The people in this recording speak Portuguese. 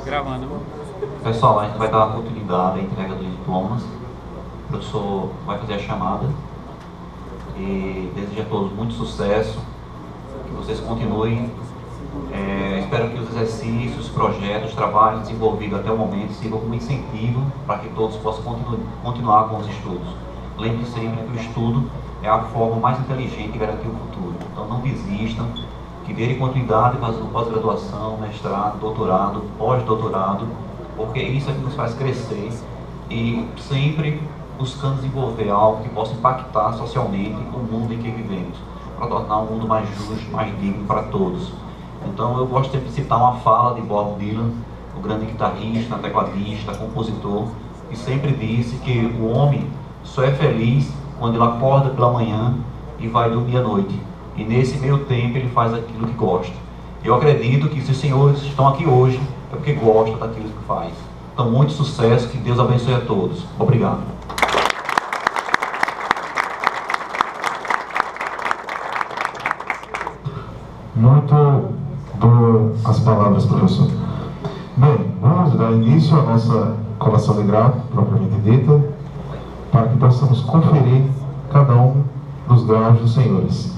Gravando. Pessoal, a gente vai dar a oportunidade à entrega dos diplomas. O professor vai fazer a chamada e desejo a todos muito sucesso, que vocês continuem. Espero que os exercícios, projetos, trabalhos desenvolvidos até o momento sirvam como incentivo para que todos possam continuar com os estudos. Lembre sempre que o estudo é a forma mais inteligente de garantir o futuro. Então não desistam, que deem continuidade fazendo pós-graduação, mestrado, doutorado, pós-doutorado, porque isso é que nos faz crescer e sempre buscando desenvolver algo que possa impactar socialmente o mundo em que vivemos, para tornar o mundo mais justo, mais digno para todos. Então eu gosto sempre de citar uma fala de Bob Dylan, o grande guitarrista, tecladista, compositor, que sempre disse que o homem só é feliz quando ele acorda pela manhã e vai dormir à noite. E nesse meio tempo ele faz aquilo que gosta. Eu acredito que se os senhores estão aqui hoje, é porque gostam daquilo que faz. Então, muito sucesso, que Deus abençoe a todos. Obrigado. Muito boas as palavras, professor. Bem, vamos dar início à nossa colação de grau, propriamente dita, para que possamos conferir cada um dos graus dos senhores.